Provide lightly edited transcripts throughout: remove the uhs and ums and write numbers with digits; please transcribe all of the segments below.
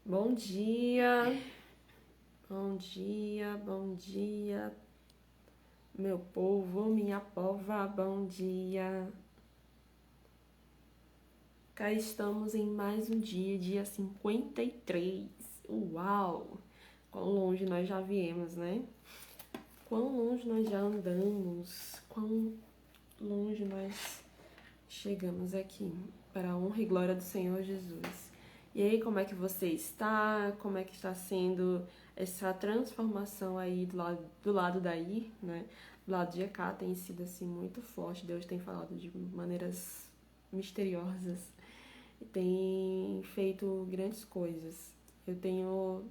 Bom dia, bom dia, bom dia, meu povo, minha pova, bom dia. Cá estamos em mais um dia, dia 53. Uau! Quão longe nós já viemos, né? Quão longe nós já andamos, quão longe nós chegamos aqui, para a honra e glória do Senhor Jesus. E aí, como é que você está? Como é que está sendo essa transformação aí do lado daí, né? Do lado de cá tem sido assim muito forte. Deus tem falado de maneiras misteriosas e tem feito grandes coisas. Eu tenho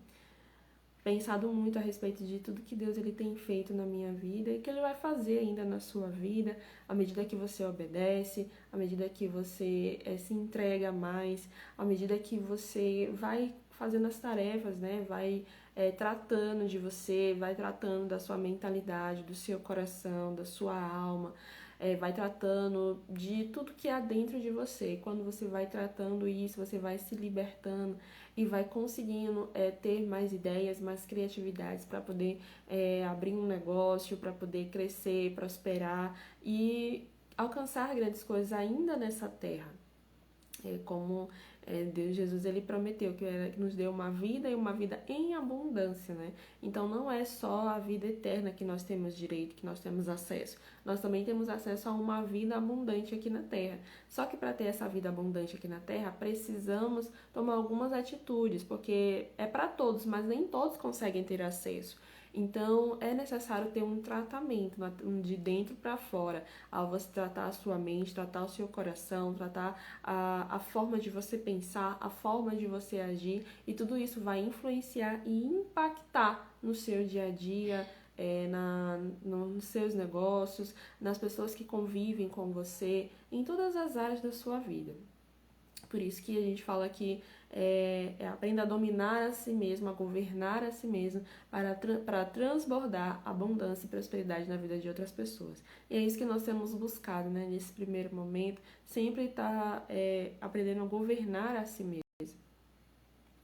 pensado muito a respeito de tudo que Deus ele tem feito na minha vida e que ele vai fazer ainda na sua vida, à medida que você obedece, à medida que você se entrega mais, à medida que você vai fazendo as tarefas, né? Vai tratando de você, vai tratando da sua mentalidade, do seu coração, da sua alma. Vai tratando de tudo que há dentro de você. E quando você vai tratando isso, você vai se libertando e vai conseguindo ter mais ideias, mais criatividades para poder abrir um negócio, para poder crescer, prosperar e alcançar grandes coisas ainda nessa terra. Como Deus Jesus ele prometeu que nos deu uma vida e uma vida em abundância, né? Então não é só a vida eterna que nós temos direito, que nós temos acesso. Nós também temos acesso a uma vida abundante aqui na Terra. Só que para ter essa vida abundante aqui na Terra, precisamos tomar algumas atitudes, porque é para todos, mas nem todos conseguem ter acesso. Então, é necessário ter um tratamento de dentro para fora, ao você tratar a sua mente, tratar o seu coração, tratar a forma de você pensar, a forma de você agir, e tudo isso vai influenciar e impactar no seu dia a dia, nos seus negócios, nas pessoas que convivem com você, em todas as áreas da sua vida. Por isso que a gente fala que aprenda a dominar a si mesmo, a governar a si mesmo, para transbordar abundância e prosperidade na vida de outras pessoas. E é isso que nós temos buscado, né? Nesse primeiro momento, sempre estar aprendendo a governar a si mesmo.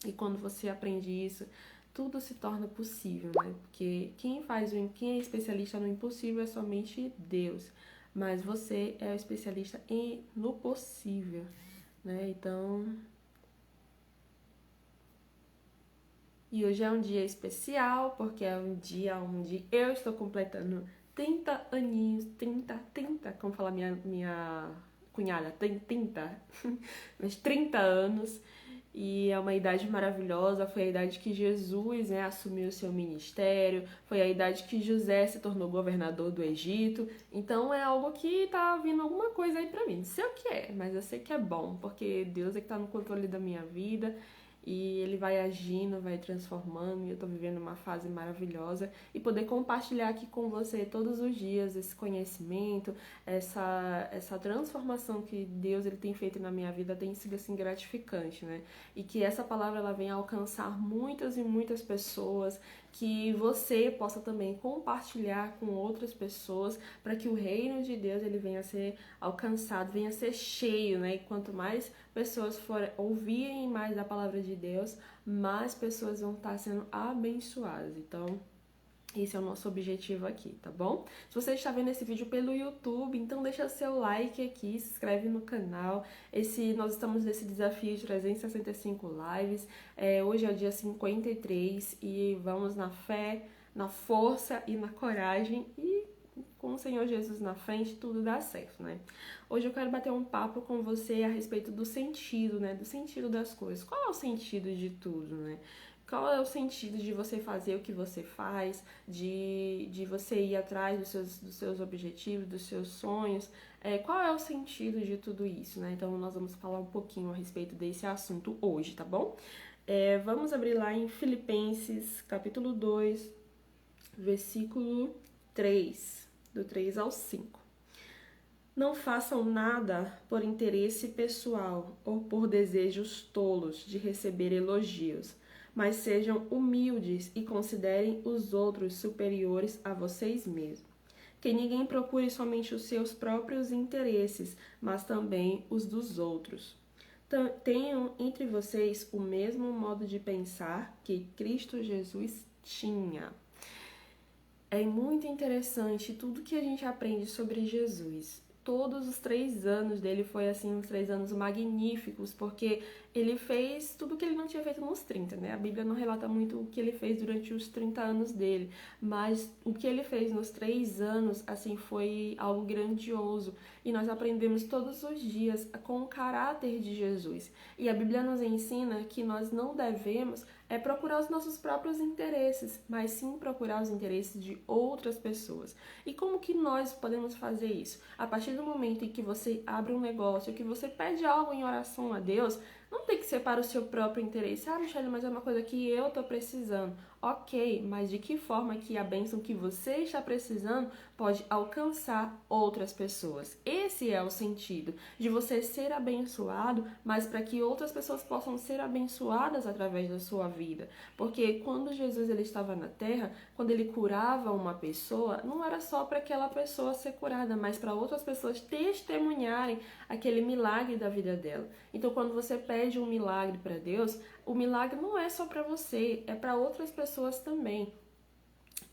E quando você aprende isso, tudo se torna possível, né? Porque quem é especialista no impossível é somente Deus. Mas você é o especialista no possível, né? Então, e hoje é um dia especial, porque é um dia onde eu estou completando 30 aninhos, 30, como fala minha cunhada, tem 30, mas 30 anos, e é uma idade maravilhosa, foi a idade que Jesus, né, assumiu o seu ministério, foi a idade que José se tornou governador do Egito, então é algo que tá vindo alguma coisa aí pra mim, não sei o que é, mas eu sei que é bom, porque Deus é que tá no controle da minha vida, e ele vai agindo, vai transformando, e eu tô vivendo uma fase maravilhosa e poder compartilhar aqui com você todos os dias esse conhecimento, essa transformação que Deus ele tem feito na minha vida tem sido assim gratificante, né? E que essa palavra ela venha alcançar muitas e muitas pessoas, que você possa também compartilhar com outras pessoas para que o reino de Deus ele venha a ser alcançado, venha a ser cheio, né? E quanto mais pessoas forem ouvirem mais da palavra de Deus, mais pessoas vão estar sendo abençoadas. Então, esse é o nosso objetivo aqui, tá bom? Se você está vendo esse vídeo pelo YouTube, então deixa seu like aqui, se inscreve no canal. Nós estamos nesse desafio de 365 lives. Hoje é o dia 53 e vamos na fé, na força e na coragem e com o Senhor Jesus na frente, tudo dá certo, né? Hoje eu quero bater um papo com você a respeito do sentido, né? Do sentido das coisas. Qual é o sentido de tudo, né? Qual é o sentido de você fazer o que você faz, de você ir atrás dos seus objetivos, dos seus sonhos? Qual é o sentido de tudo isso, né? Então nós vamos falar um pouquinho a respeito desse assunto hoje, tá bom? Vamos abrir lá em Filipenses, capítulo 2, versículo 3, do 3 ao 5. Não façam nada por interesse pessoal ou por desejos tolos de receber elogios, mas sejam humildes e considerem os outros superiores a vocês mesmos. Que ninguém procure somente os seus próprios interesses, mas também os dos outros. tenham entre vocês o mesmo modo de pensar que Cristo Jesus tinha. É muito interessante tudo que a gente aprende sobre Jesus. Todos os 3 anos dele foi assim, uns 3 anos magníficos, porque ele fez tudo que ele não tinha feito nos 30, né? A Bíblia não relata muito o que ele fez durante os 30 anos dele, mas o que ele fez nos 3 anos, assim, foi algo grandioso. E nós aprendemos todos os dias com o caráter de Jesus. E a Bíblia nos ensina que nós não devemos procurar os nossos próprios interesses, mas sim procurar os interesses de outras pessoas. E como que nós podemos fazer isso? A partir do momento em que você abre um negócio, que você pede algo em oração a Deus, não tem que ser para o seu próprio interesse. Ah, Michelle, mas é uma coisa que eu tô precisando. Ok, mas de que forma que a bênção que você está precisando pode alcançar outras pessoas? Esse é o sentido de você ser abençoado, mas para que outras pessoas possam ser abençoadas através da sua vida. Porque quando Jesus ele estava na terra, quando ele curava uma pessoa, não era só para aquela pessoa ser curada, mas para outras pessoas testemunharem aquele milagre da vida dela. Então, quando você pede um milagre para Deus, o milagre não é só para você, é para outras pessoas também.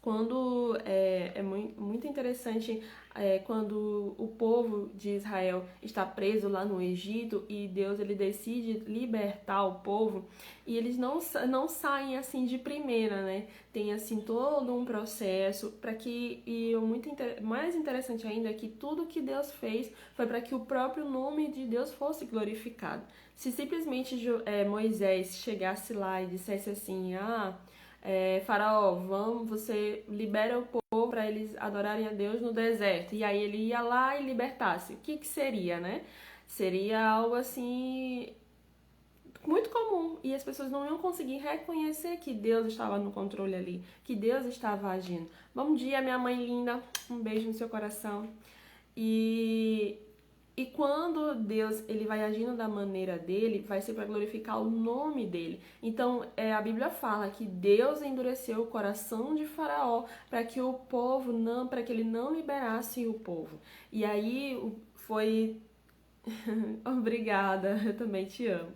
Quando é muito interessante quando o povo de Israel está preso lá no Egito e Deus ele decide libertar o povo e eles não saem assim de primeira, né? Tem assim todo um processo para que mais interessante ainda é que tudo que Deus fez foi para que o próprio nome de Deus fosse glorificado. Se simplesmente Moisés chegasse lá e dissesse assim, Faraó, você libera o povo para eles adorarem a Deus no deserto. E aí ele ia lá e libertasse. O que seria, né? Seria algo assim muito comum. E as pessoas não iam conseguir reconhecer que Deus estava no controle ali, que Deus estava agindo. Bom dia, minha mãe linda. Um beijo no seu coração. E quando Deus ele vai agindo da maneira dele, vai ser para glorificar o nome dele. Então, a Bíblia fala que Deus endureceu o coração de Faraó para que o povo para que ele não liberasse o povo. E aí foi obrigada, eu também te amo.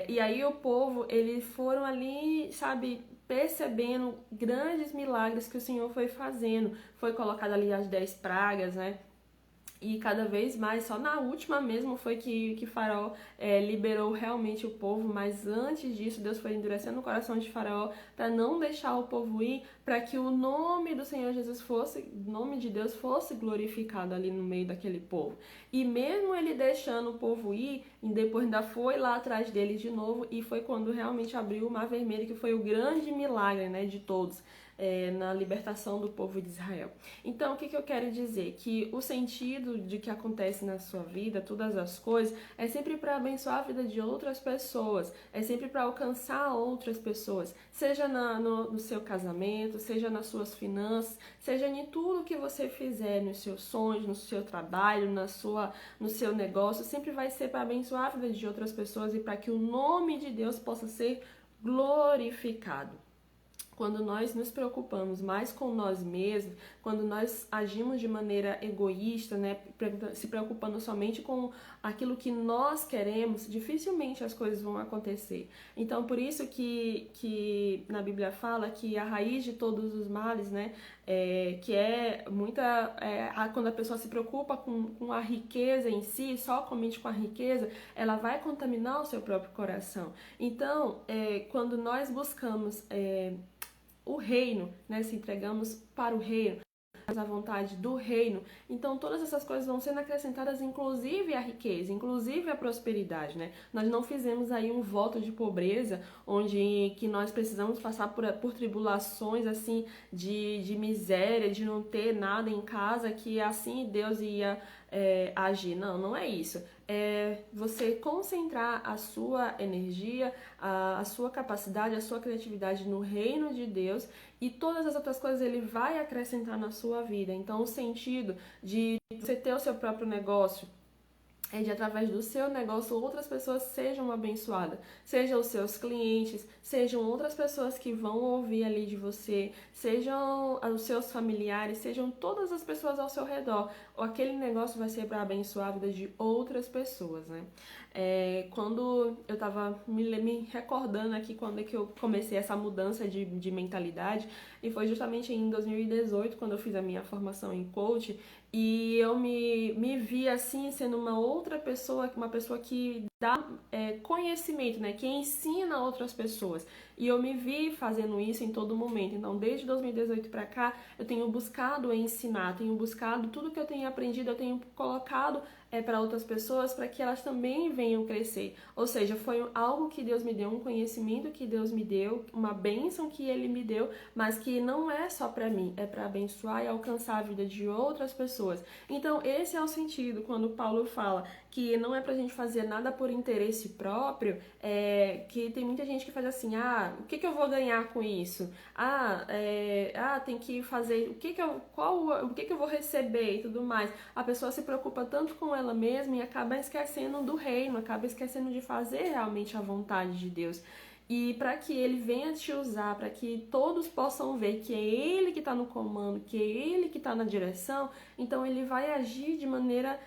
E aí o povo, eles foram ali, sabe, percebendo grandes milagres que o Senhor foi fazendo. Foi colocado ali as 10 pragas, né? E cada vez mais, só na última mesmo foi que Faraó liberou realmente o povo, mas antes disso Deus foi endurecendo o coração de Faraó para não deixar o povo ir, para que o nome do Senhor Jesus o nome de Deus fosse glorificado ali no meio daquele povo. E mesmo ele deixando o povo ir, e depois ainda foi lá atrás dele de novo, e foi quando realmente abriu o Mar Vermelho, que foi o grande milagre, né, de todos. Na libertação do povo de Israel. Então, o que eu quero dizer? Que o sentido de que acontece na sua vida, todas as coisas, é sempre para abençoar a vida de outras pessoas, é sempre para alcançar outras pessoas, seja no seu casamento, seja nas suas finanças, seja em tudo que você fizer, nos seus sonhos, no seu trabalho, no seu negócio, sempre vai ser para abençoar a vida de outras pessoas e para que o nome de Deus possa ser glorificado. Quando nós nos preocupamos mais com nós mesmos, quando nós agimos de maneira egoísta, né, se preocupando somente com aquilo que nós queremos, dificilmente as coisas vão acontecer. Então, por isso que na Bíblia fala que a raiz de todos os males, né, quando a pessoa se preocupa com a riqueza em si, somente com a riqueza, ela vai contaminar o seu próprio coração. Então, quando nós buscamos o reino, né, se entregamos para o reino, a vontade do reino, então todas essas coisas vão sendo acrescentadas, inclusive a riqueza, inclusive a prosperidade, né? Nós não fizemos aí um voto de pobreza, onde que nós precisamos passar por tribulações, assim, de miséria, de não ter nada em casa, que assim Deus ia agir. Não, não é isso. É você concentrar a sua energia, a sua capacidade, a sua criatividade no reino de Deus, e todas as outras coisas ele vai acrescentar na sua vida. Então, o sentido de você ter o seu próprio negócio é de, através do seu negócio, outras pessoas sejam abençoadas. Sejam os seus clientes, sejam outras pessoas que vão ouvir ali de você, sejam os seus familiares, sejam todas as pessoas ao seu redor. Aquele negócio vai ser para abençoar a vida de outras pessoas, né? Quando eu tava me recordando aqui quando é que eu comecei essa mudança de mentalidade, e foi justamente em 2018, quando eu fiz a minha formação em coach, e eu me vi assim, sendo uma outra pessoa, uma pessoa que dá conhecimento, né, que ensina outras pessoas. E eu me vi fazendo isso em todo momento. Então, desde 2018 para cá, eu tenho buscado ensinar, tenho buscado tudo que eu tenho aprendido, eu tenho colocado para outras pessoas para que elas também venham crescer. Ou seja, foi algo que Deus me deu, um conhecimento que Deus me deu, uma bênção que Ele me deu, mas que não é só para mim, é para abençoar e alcançar a vida de outras pessoas. Então, esse é o sentido quando Paulo fala que não é pra gente fazer nada por interesse próprio, que tem muita gente que faz assim, o que eu vou ganhar com isso? Tem que fazer, o que eu vou receber e tudo mais. A pessoa se preocupa tanto com ela mesma e acaba esquecendo do reino, acaba esquecendo de fazer realmente a vontade de Deus. E para que ele venha te usar, para que todos possam ver que é ele que está no comando, que é ele que está na direção, então ele vai agir de maneira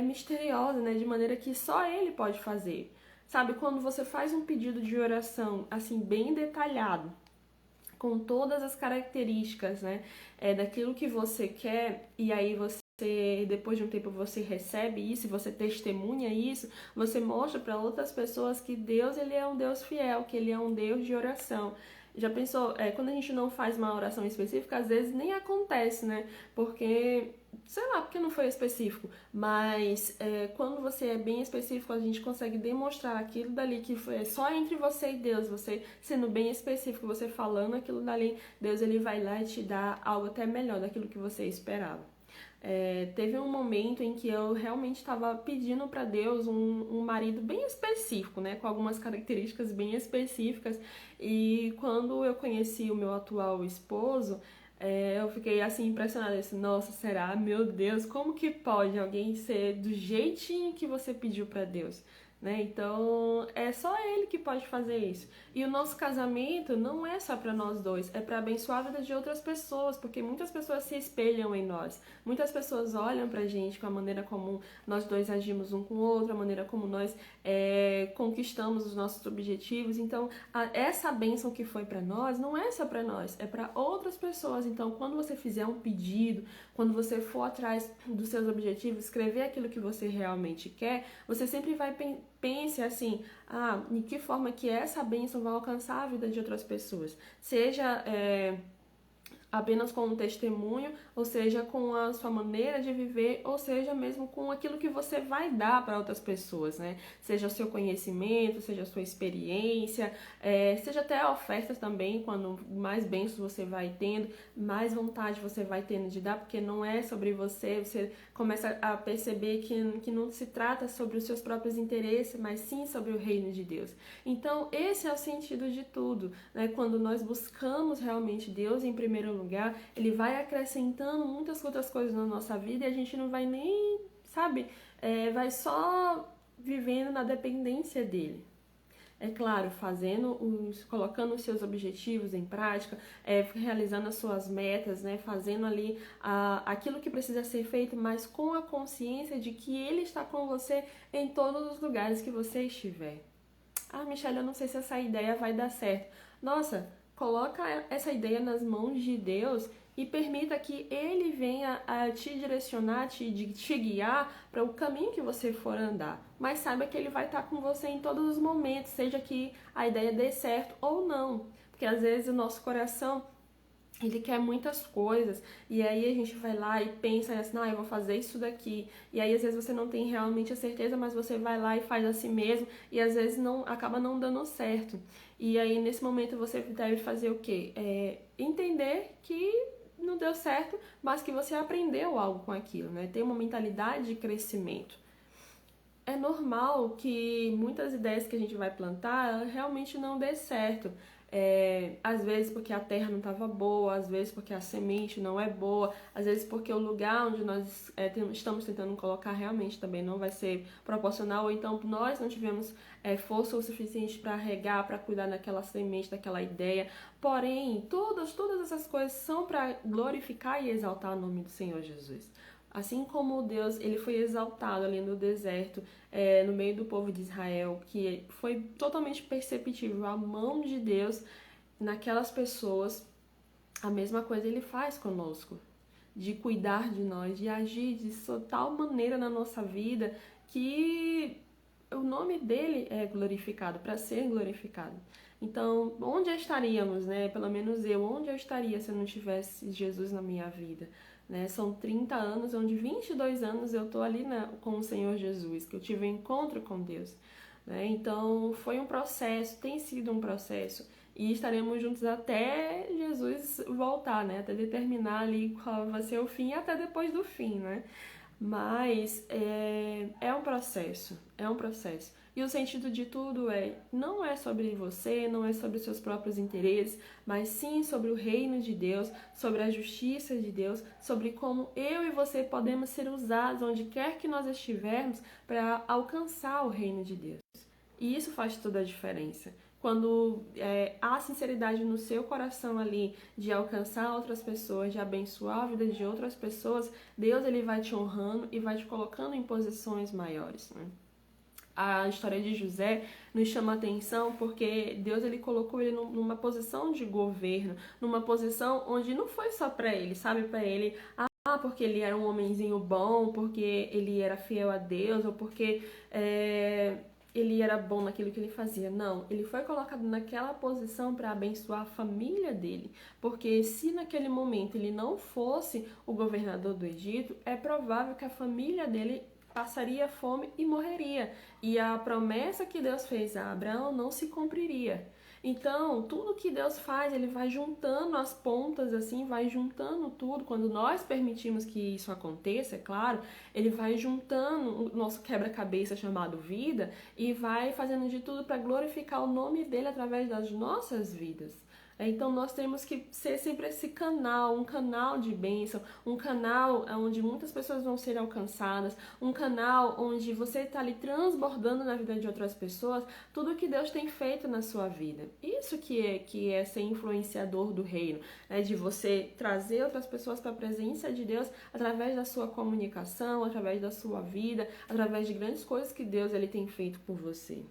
misteriosa, né? De maneira que só ele pode fazer. Sabe, quando você faz um pedido de oração, assim, bem detalhado, com todas as características, né, daquilo que você quer, e aí depois de um tempo você recebe isso, você testemunha isso, você mostra para outras pessoas que Deus, ele é um Deus fiel, que ele é um Deus de oração. Já pensou, quando a gente não faz uma oração específica, às vezes nem acontece, né? Porque, sei lá, porque não foi específico. Mas quando você é bem específico, a gente consegue demonstrar aquilo dali que foi só entre você e Deus. Você sendo bem específico, você falando aquilo dali, Deus ele vai lá e te dá algo até melhor daquilo que você esperava. Teve um momento em que eu realmente estava pedindo para Deus um marido bem específico, né, com algumas características bem específicas, e quando eu conheci o meu atual esposo, eu fiquei assim impressionada, assim, nossa, será? Meu Deus, como que pode alguém ser do jeitinho que você pediu para Deus? Né? Então, é só ele que pode fazer isso. E o nosso casamento não é só para nós dois, é para abençoar a vida de outras pessoas, porque muitas pessoas se espelham em nós. Muitas pessoas olham pra gente com a maneira como nós dois agimos um com o outro, a maneira como nós conquistamos os nossos objetivos. Então, essa bênção que foi para nós não é só para nós, é para outras pessoas. Então, quando você fizer um pedido, quando você for atrás dos seus objetivos, escrever aquilo que você realmente quer, você sempre vai pense assim, de que forma que essa bênção vai alcançar a vida de outras pessoas. Seja apenas com um testemunho, ou seja, com a sua maneira de viver, ou seja, mesmo com aquilo que você vai dar para outras pessoas, né? Seja o seu conhecimento, seja a sua experiência, seja até ofertas também, quando mais bênçãos você vai tendo, mais vontade você vai tendo de dar, porque não é sobre você, você começa a perceber que não se trata sobre os seus próprios interesses, mas sim sobre o reino de Deus. Então, esse é o sentido de tudo, né? Quando nós buscamos realmente Deus em primeiro lugar, ele vai acrescentando muitas outras coisas na nossa vida e a gente não vai nem, sabe, vai só vivendo na dependência dele. É claro, colocando os seus objetivos em prática, realizando as suas metas, né, fazendo ali aquilo que precisa ser feito, mas com a consciência de que ele está com você em todos os lugares que você estiver. Michelle, eu não sei se essa ideia vai dar certo. Nossa, coloca essa ideia nas mãos de Deus e permita que Ele venha a te direcionar, te guiar para o caminho que você for andar. Mas saiba que Ele vai estar com você em todos os momentos, seja que a ideia dê certo ou não. Porque às vezes o nosso coração, ele quer muitas coisas, e aí a gente vai lá e pensa assim, eu vou fazer isso daqui, e aí às vezes você não tem realmente a certeza, mas você vai lá e faz assim mesmo, e às vezes acaba não dando certo. E aí nesse momento você deve fazer o quê? Entender que não deu certo, mas que você aprendeu algo com aquilo, né? Ter uma mentalidade de crescimento. É normal que muitas ideias que a gente vai plantar realmente não dê certo. Às vezes porque a terra não estava boa, às vezes porque a semente não é boa, às vezes porque o lugar onde nós estamos tentando colocar realmente também não vai ser proporcional, ou então nós não tivemos força o suficiente para regar, para cuidar daquela semente, daquela ideia. Porém, todas essas coisas são para glorificar e exaltar o nome do Senhor Jesus. Assim como Deus, ele foi exaltado ali no deserto, no meio do povo de Israel, que foi totalmente perceptível a mão de Deus naquelas pessoas, a mesma coisa ele faz conosco, de cuidar de nós, de agir de tal maneira na nossa vida que o nome dele é glorificado, para ser glorificado. Então, onde estaríamos, né? Pelo menos eu, onde eu estaria se eu não tivesse Jesus na minha vida? Né? São 30 anos, onde 22 anos eu tô ali com o Senhor Jesus, que eu tive um encontro com Deus. Né? Então, foi um processo, tem sido um processo. E estaremos juntos até Jesus voltar, né? Até determinar ali qual vai ser o fim e até depois do fim, né? Mas é um processo, é um processo. E o sentido de tudo não é sobre você, não é sobre os seus próprios interesses, mas sim sobre o reino de Deus, sobre a justiça de Deus, sobre como eu e você podemos ser usados onde quer que nós estivermos para alcançar o reino de Deus. E isso faz toda a diferença. Quando há sinceridade no seu coração ali de alcançar outras pessoas, de abençoar a vida de outras pessoas, Deus ele vai te honrando e vai te colocando em posições maiores, né? A história de José nos chama a atenção porque Deus ele colocou ele numa posição de governo, numa posição onde não foi só para ele, sabe? Para ele, porque ele era um homenzinho bom, porque ele era fiel a Deus, ou porque ele era bom naquilo que ele fazia. Não, ele foi colocado naquela posição para abençoar a família dele. Porque se naquele momento ele não fosse o governador do Egito, é provável que a família dele passaria fome e morreria. E a promessa que Deus fez a Abraão não se cumpriria. Então, tudo que Deus faz, ele vai juntando as pontas, assim, vai juntando tudo. Quando nós permitimos que isso aconteça, é claro, ele vai juntando o nosso quebra-cabeça chamado vida e vai fazendo de tudo para glorificar o nome dele através das nossas vidas. Então nós temos que ser sempre esse canal, um canal de bênção, um canal onde muitas pessoas vão ser alcançadas, um canal onde você está ali transbordando na vida de outras pessoas tudo que Deus tem feito na sua vida. Isso que é ser influenciador do reino, né? De você trazer outras pessoas para a presença de Deus através da sua comunicação, através da sua vida, através de grandes coisas que Deus ele tem feito por você.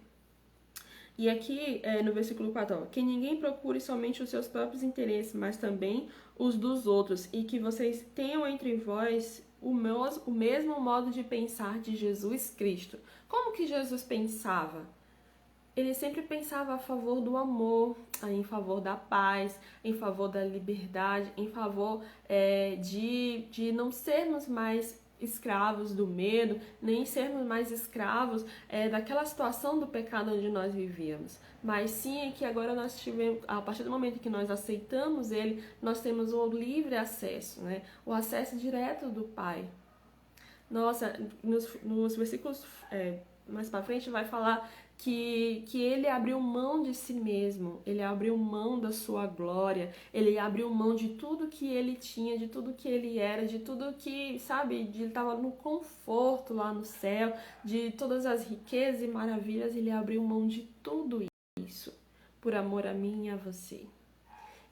E aqui no versículo 4, ó, que ninguém procure somente os seus próprios interesses, mas também os dos outros, e que vocês tenham entre vós o mesmo modo de pensar de Jesus Cristo. Como que Jesus pensava? Ele sempre pensava a favor do amor, em favor da paz, em favor da liberdade, em favor de não sermos mais escravos do medo, nem sermos mais escravos daquela situação do pecado onde nós vivíamos. Mas sim é que agora nós tivemos, a partir do momento que nós aceitamos ele, nós temos o livre acesso, né? O acesso direto do Pai. Nossa, nos versículos mais para frente vai falar que ele abriu mão de si mesmo, ele abriu mão da sua glória, ele abriu mão de tudo que ele tinha, de tudo que ele era, de tudo que, sabe, ele estava no conforto lá no céu, de todas as riquezas e maravilhas, ele abriu mão de tudo isso, por amor a mim e a você.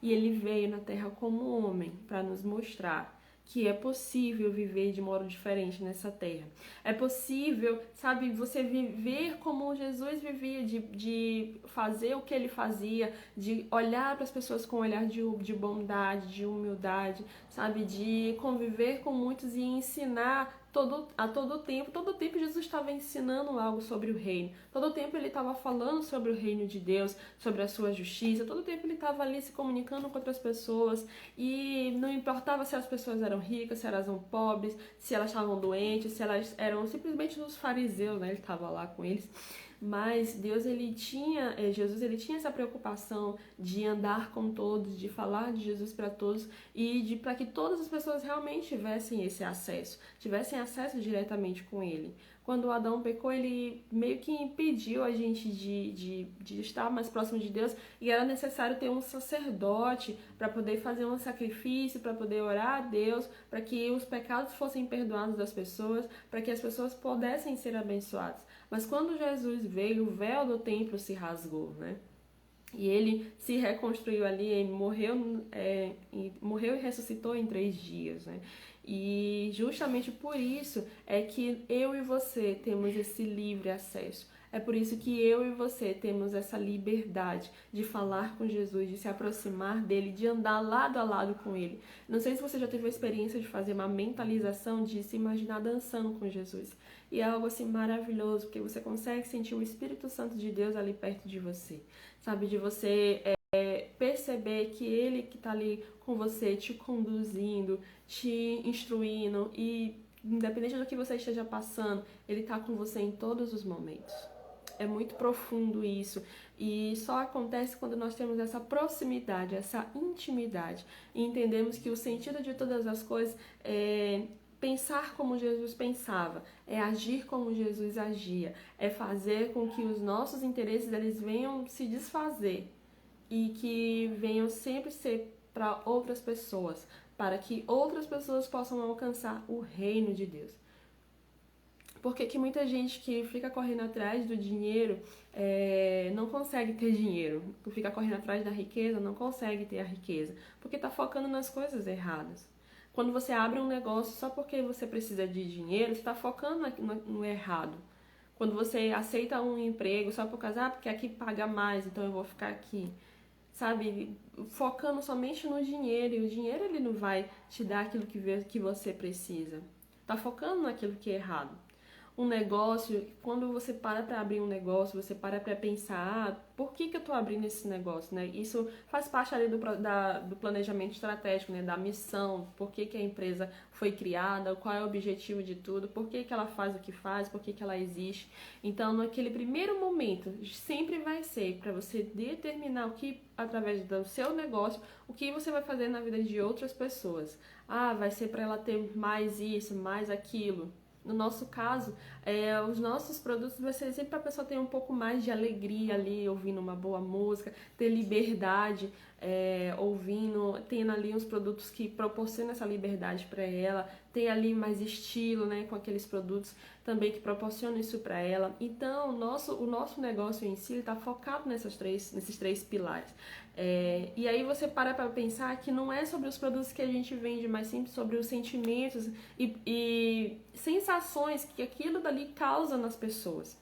E ele veio na terra como homem para nos mostrar que é possível viver de modo diferente nessa terra. É possível, sabe, você viver como Jesus vivia, de fazer o que ele fazia, de olhar para as pessoas com um olhar de bondade, de humildade, sabe, de conviver com muitos e ensinar a todo tempo Jesus estava ensinando algo sobre o reino. Todo tempo ele estava falando sobre o reino de Deus, sobre a sua justiça. Todo tempo ele estava ali se comunicando com outras pessoas e não importava se as pessoas eram ricas, se elas eram pobres, se elas estavam doentes, se elas eram simplesmente os fariseus, né? Ele estava lá com eles. Mas Jesus ele tinha essa preocupação de andar com todos, de falar de Jesus para todos e para que todas as pessoas realmente tivessem esse acesso, tivessem acesso diretamente com ele. Quando Adão pecou, ele meio que impediu a gente de estar mais próximo de Deus e era necessário ter um sacerdote para poder fazer um sacrifício, para poder orar a Deus, para que os pecados fossem perdoados das pessoas, para que as pessoas pudessem ser abençoadas. Mas quando Jesus veio, o véu do templo se rasgou, né? E ele se reconstruiu ali, morreu e ressuscitou em 3 dias, né? E justamente por isso é que eu e você temos esse livre acesso. É por isso que eu e você temos essa liberdade de falar com Jesus, de se aproximar dele, de andar lado a lado com ele. Não sei se você já teve a experiência de fazer uma mentalização, de se imaginar dançando com Jesus. E é algo assim maravilhoso, porque você consegue sentir o Espírito Santo de Deus ali perto de você. Sabe, de você perceber que ele que está ali com você, te conduzindo, te instruindo e independente do que você esteja passando, ele está com você em todos os momentos. É muito profundo isso e só acontece quando nós temos essa proximidade, essa intimidade e entendemos que o sentido de todas as coisas é pensar como Jesus pensava, é agir como Jesus agia, é fazer com que os nossos interesses eles venham se desfazer e que venham sempre ser para outras pessoas, para que outras pessoas possam alcançar o reino de Deus. Porque que muita gente que fica correndo atrás do dinheiro não consegue ter dinheiro, que fica correndo atrás da riqueza não consegue ter a riqueza, porque está focando nas coisas erradas. Quando você abre um negócio só porque você precisa de dinheiro, você está focando no errado. Quando você aceita um emprego só por causa, porque aqui paga mais, então eu vou ficar aqui. Sabe, focando somente no dinheiro, e o dinheiro ele não vai te dar aquilo que você precisa. Tá focando naquilo que é errado. Um negócio, quando você para abrir um negócio, você para pensar, por que eu tô abrindo esse negócio, né? Isso faz parte ali do planejamento estratégico, né? Da missão, por que a empresa foi criada, qual é o objetivo de tudo, por que ela faz o que faz, por que ela existe. Então, naquele primeiro momento, sempre vai ser para você determinar o que, através do seu negócio, o que você vai fazer na vida de outras pessoas. Ah, vai ser para ela ter mais isso, mais aquilo. No nosso caso, os nossos produtos vai ser sempre para a pessoa ter um pouco mais de alegria ali, ouvindo uma boa música, ter liberdade, tendo ali uns produtos que proporcionam essa liberdade para ela, ter ali mais estilo, né, com aqueles produtos também que proporcionam isso para ela. Então, o nosso negócio em si está focado nesses três pilares. E aí você para pensar que não é sobre os produtos que a gente vende, mas sim sobre os sentimentos e sensações que aquilo dali causa nas pessoas.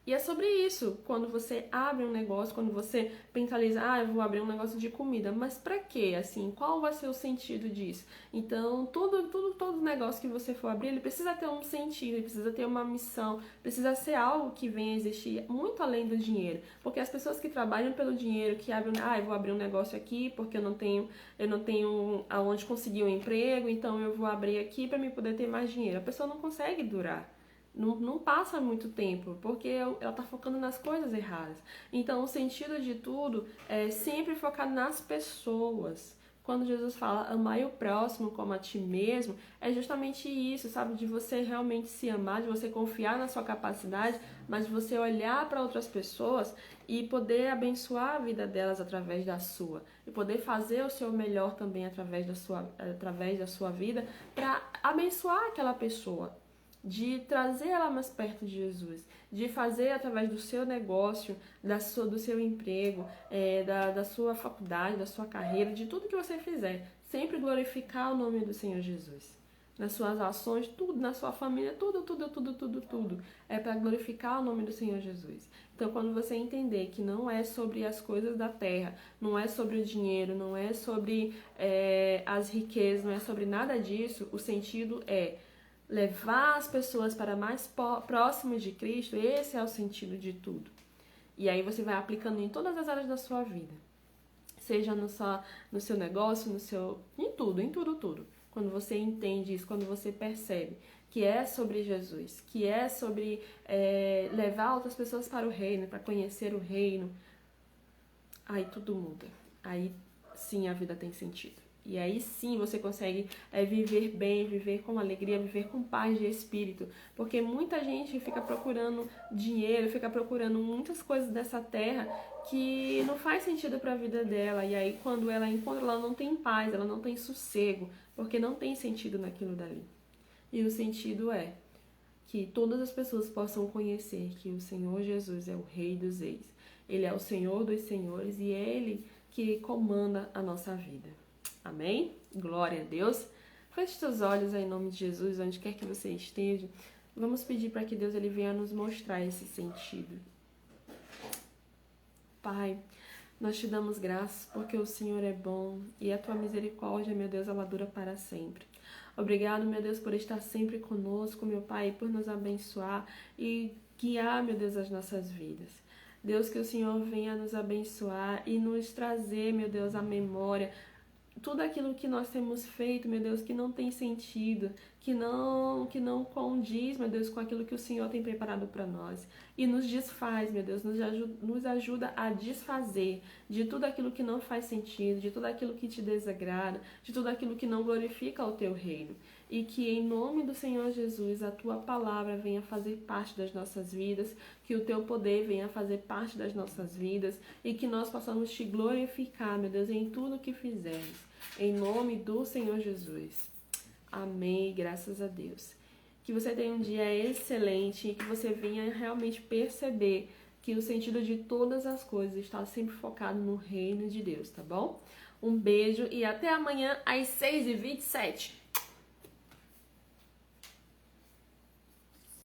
E é sobre isso, quando você abre um negócio, quando você mentaliza, eu vou abrir um negócio de comida, mas pra quê? Assim, qual vai ser o sentido disso? Então, todo negócio que você for abrir, ele precisa ter um sentido, ele precisa ter uma missão, precisa ser algo que venha a existir muito além do dinheiro. Porque as pessoas que trabalham pelo dinheiro, que abrem, eu vou abrir um negócio aqui porque eu não tenho aonde conseguir um emprego, então eu vou abrir aqui para me poder ter mais dinheiro. A pessoa não consegue durar. Não passa muito tempo, porque ela está focando nas coisas erradas. Então, o sentido de tudo é sempre focar nas pessoas. Quando Jesus fala amai o próximo como a ti mesmo, é justamente isso, sabe? De você realmente se amar, de você confiar na sua capacidade, mas de você olhar para outras pessoas e poder abençoar a vida delas através da sua. E poder fazer o seu melhor também através da sua vida para abençoar aquela pessoa. De trazer ela mais perto de Jesus, de fazer através do seu negócio, do seu emprego, da sua faculdade, da sua carreira, de tudo que você fizer, sempre glorificar o nome do Senhor Jesus. Nas suas ações, tudo, na sua família, tudo. É para glorificar o nome do Senhor Jesus. Então, quando você entender que não é sobre as coisas da terra, não é sobre o dinheiro, não é sobre as riquezas, não é sobre nada disso, o sentido é levar as pessoas para mais próximos de Cristo. Esse é o sentido de tudo. E aí você vai aplicando em todas as áreas da sua vida. Seja no seu negócio, em tudo. Quando você entende isso, quando você percebe que é sobre Jesus, que é sobre levar outras pessoas para o reino, para conhecer o reino, aí tudo muda. Aí sim a vida tem sentido. E aí sim você consegue viver bem, viver com alegria, viver com paz de espírito. Porque muita gente fica procurando dinheiro, fica procurando muitas coisas dessa terra que não faz sentido para a vida dela. E aí quando ela encontra, ela não tem paz, ela não tem sossego, porque não tem sentido naquilo dali. E o sentido é que todas as pessoas possam conhecer que o Senhor Jesus é o Rei dos Reis. Ele é o Senhor dos Senhores e é Ele que comanda a nossa vida. Amém? Glória a Deus. Feche seus olhos aí em nome de Jesus, onde quer que você esteja. Vamos pedir para que Deus ele venha nos mostrar esse sentido. Pai, nós te damos graças porque o Senhor é bom e a tua misericórdia, meu Deus, ela dura para sempre. Obrigado, meu Deus, por estar sempre conosco, meu Pai, por nos abençoar e guiar, meu Deus, as nossas vidas. Deus, que o Senhor venha nos abençoar e nos trazer, meu Deus, à memória tudo aquilo que nós temos feito, meu Deus, que não tem sentido, que não condiz, meu Deus, com aquilo que o Senhor tem preparado para nós. E nos desfaz, meu Deus, nos ajuda a desfazer de tudo aquilo que não faz sentido, de tudo aquilo que te desagrada, de tudo aquilo que não glorifica o teu reino. E que em nome do Senhor Jesus a tua palavra venha fazer parte das nossas vidas, que o teu poder venha fazer parte das nossas vidas e que nós possamos te glorificar, meu Deus, em tudo que fizermos. Em nome do Senhor Jesus. Amém, graças a Deus. Que você tenha um dia excelente e que você venha realmente perceber que o sentido de todas as coisas está sempre focado no reino de Deus, tá bom? Um beijo e até amanhã às 6h27.